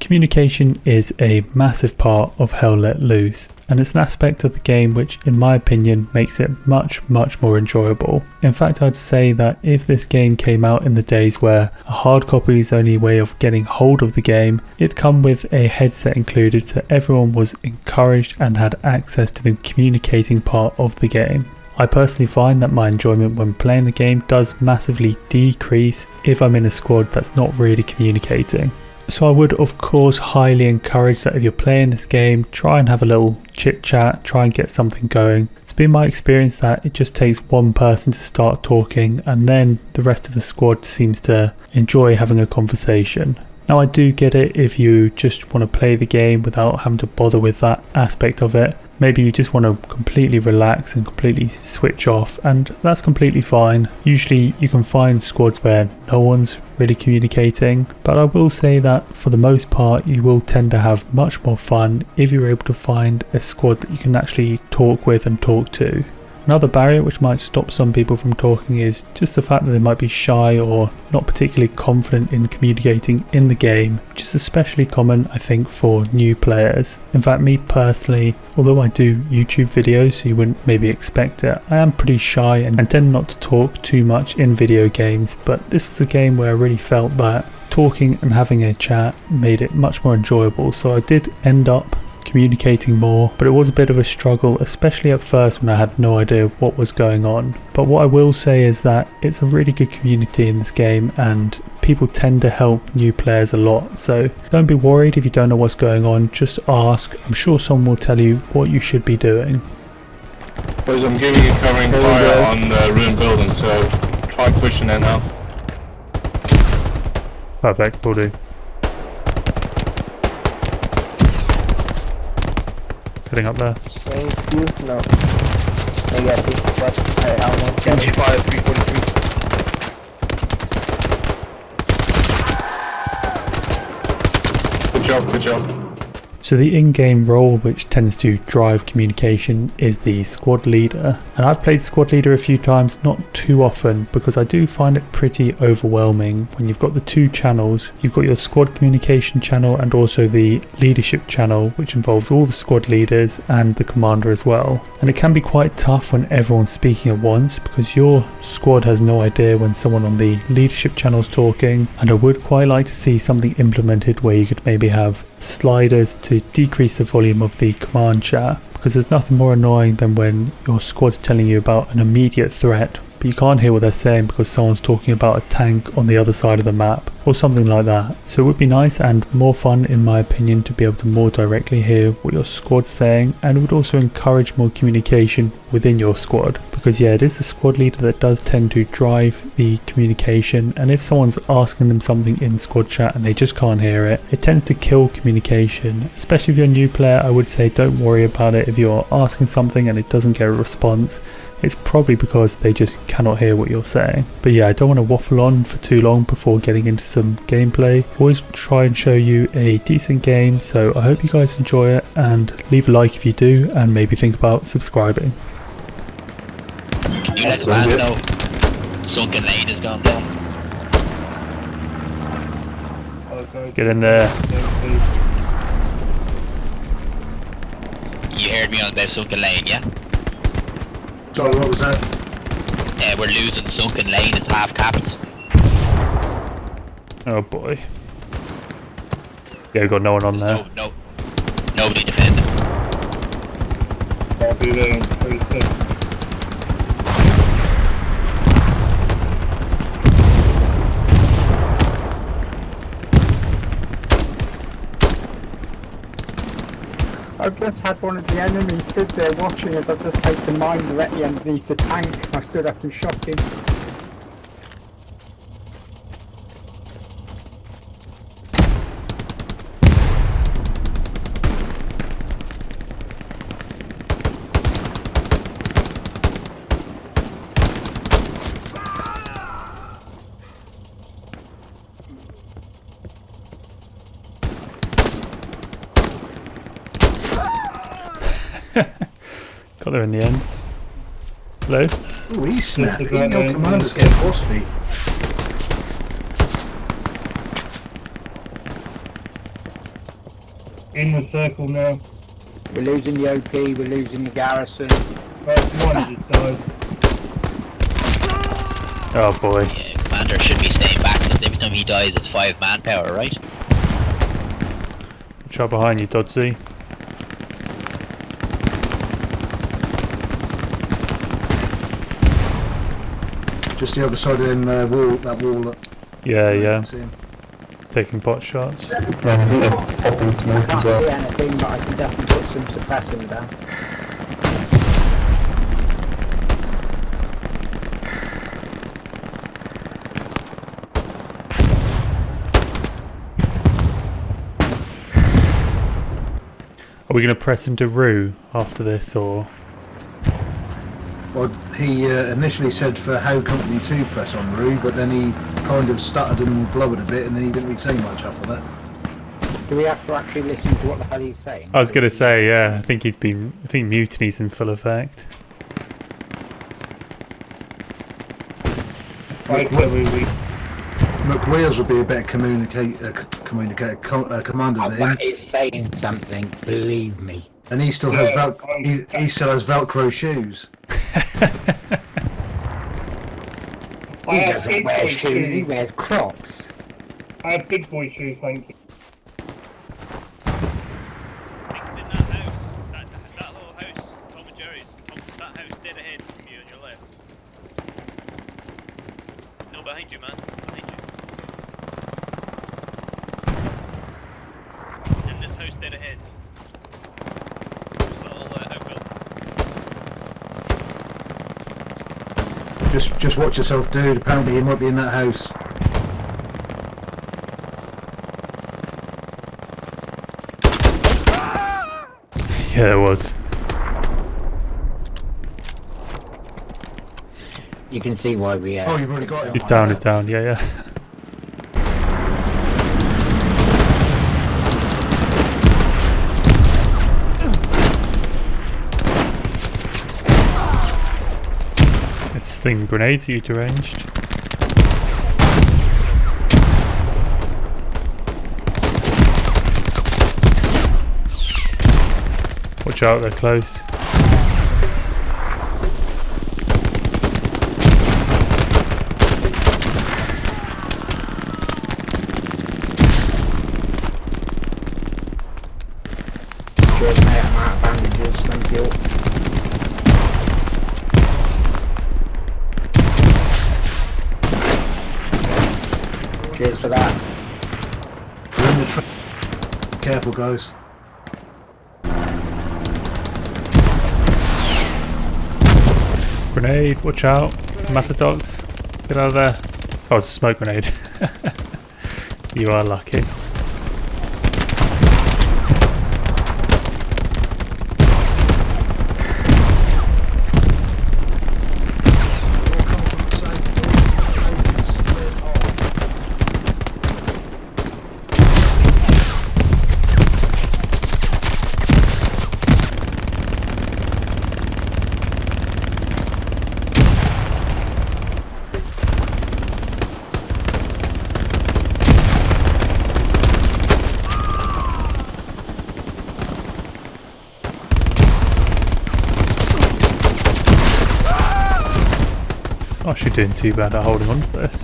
Communication is a massive part of Hell Let Loose, and it's an aspect of the game which, in my opinion, makes it much more enjoyable. In fact, I'd say that if this game came out in the days where a hard copy is the only way of getting hold of the game, it'd come with a headset included so everyone was encouraged and had access to the communicating part of the game. I personally find that my enjoyment when playing the game does massively decrease if I'm in a squad that's not really communicating. So I would of course highly encourage that if you're playing this game, try and have a little chit chat, try and get something going. It's been my experience that it just takes one person to start talking and then the rest of the squad seems to enjoy having a conversation. Now I do get it if you just want to play the game without having to bother with that aspect of it. Maybe you just want to completely relax and completely switch off, and that's completely fine. Usually you can find squads where no one's really communicating, but I will say that for the most part you will tend to have much more fun if you're able to find a squad that you can actually talk with and talk to. Another barrier which might stop some people from talking is just the fact that they might be shy or not particularly confident in communicating in the game, which is especially common I think for new players. In fact, me personally, although I do YouTube videos so you wouldn't maybe expect it, I am pretty shy and tend not to talk too much in video games, but this was a game where I really felt that talking and having a chat made it much more enjoyable, so I did end up communicating more, but it was a bit of a struggle, especially at first when I had no idea what was going on. But what I will say is that it's a really good community in this game and people tend to help new players a lot, so don't be worried if you don't know what's going on, just ask. I'm sure someone will tell you what you should be doing. Boys, I'm giving you covering fire on the ruined building, so try pushing it now. Perfect, will do. Getting up there. Thank you. No. I got it. Alright, almost. 75, 343. Good job, good job. So the in-game role which tends to drive communication is the squad leader, and I've played squad leader a few times, not too often, because I do find it pretty overwhelming when you've got the two channels. You've got your squad communication channel and also the leadership channel, which involves all the squad leaders and the commander as well. And it can be quite tough when everyone's speaking at once because your squad has no idea when someone on the leadership channel is talking, and I would quite like to see something implemented where you could maybe have sliders to decrease the volume of the command chat, because there's nothing more annoying than when your squad's telling you about an immediate threat but you can't hear what they're saying because someone's talking about a tank on the other side of the map or something like that. So it would be nice and more fun in my opinion to be able to more directly hear what your squad's saying, and it would also encourage more communication within your squad, because yeah, it is the squad leader that does tend to drive the communication, and if someone's asking them something in squad chat and they just can't hear it, it tends to kill communication. Especially if you're a new player, I would say don't worry about it if you're asking something and it doesn't get a response. It's probably because they just cannot hear what you're saying. But yeah, I don't want to waffle on for too long before getting into some gameplay. Always try and show you a decent game, so I hope you guys enjoy it, and leave a like if you do, and maybe think about subscribing. You let man know. Sunken lane is gone down. Let's get in there. You heard me on about sunken lane, yeah? Sorry, what was that? Yeah, we're losing sunken lane, it's half capped. Oh boy. Yeah, we've got no one on there. Nobody defending. I'll be there in 3 seconds. I've just had one of the enemies stood there watching as I've just placed a mine directly underneath the tank. I stood up and shot him. Got there in the end. Hello? Ooh, he's snappy. No commanders get force feet. In the circle now. We're losing the OP, we're losing the garrison. Right, one just died. Oh boy. Yeah, Commander should be staying back because every time he dies it's 5 manpower, right? Watch out behind you, Dodsey. Just the other side of them wall, that wall. Yeah, yeah. See him. Taking pot shots. Can't see anything, but I can definitely put some suppressing down. Are we going to press into Rue after this, or...? Well, he initially said for How Company 2 press on Rue, but then he kind of stuttered and blubbered a bit, and then he didn't really say much after that. Do we have to actually listen to what the hell he's saying? I was going to say, yeah, I think mutiny's in full effect. McWheels would be a better commander than him. That is saying something, believe me. And he still has he still has Velcro shoes. He doesn't wear shoes, he wears Crocs. I have big boy shoes, thank you. Things in that house, that little house, Tom and Jerry's, that house dead ahead from you on your left. No, behind you, man. Behind you. In this house dead ahead. This little outbuilding. Just watch yourself, dude. Apparently he might be in that house. Yeah, there was. You can see why we Oh, you've already got him. He's down, yeah, yeah. It's thing grenades that you deranged. Watch out, they're close. Cheers, mate, I'm out of bandages, thank you. Cheers for that. We're in the train. Careful, guys. Grenade, watch out. Matadogs, get out of there. Oh, it's a smoke grenade. You are lucky. Not actually doing too bad at holding on to this.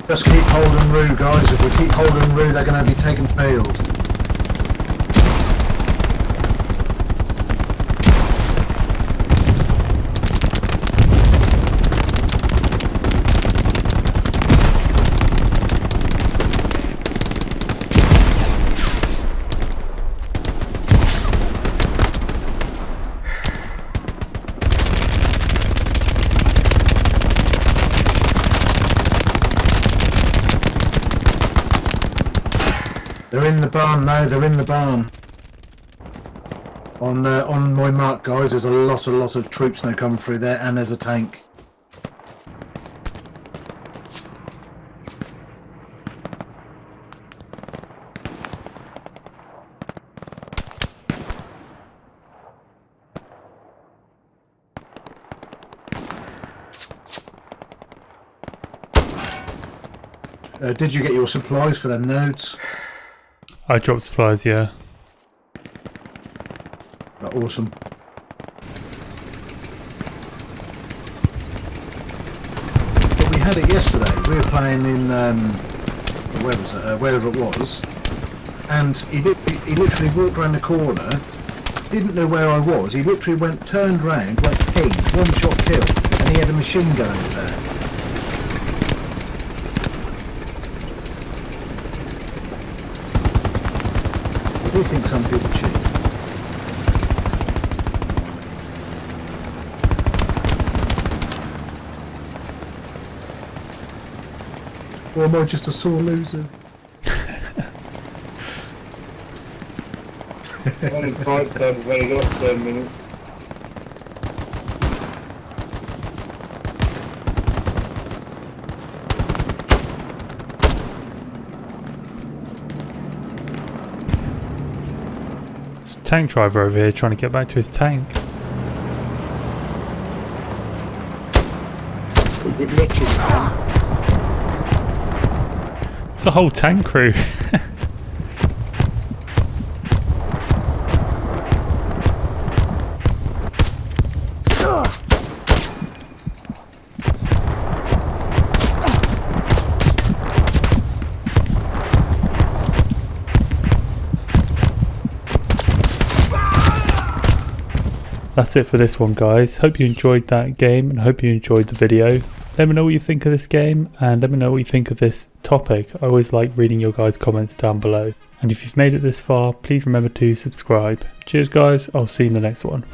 Just keep holding Rue, guys. If we keep holding Rue, they're going to be taking fields. They're in the barn now, they're in the barn. On my mark, guys, there's a lot of troops now coming through there, and there's a tank. Did you get your supplies for them nodes? I dropped supplies, yeah. Awesome. But we had it yesterday. We were playing in where was it? Wherever it was, and he literally walked around the corner. Didn't know where I was. He literally turned round, went ping, one shot kill, and he had a machine gun in his hand. I do think some people cheat. Or am I just a sore loser? On the bright side, we've only got 10 minutes. There's a tank driver over here trying to get back to his tank. With glitches, man. It's a whole tank crew. That's it for this one, guys. Hope you enjoyed that game and hope you enjoyed the video. Let me know what you think of this game and let me know what you think of this topic. I always like reading your guys' comments down below. And if you've made it this far, please remember to subscribe. Cheers guys, I'll see you in the next one.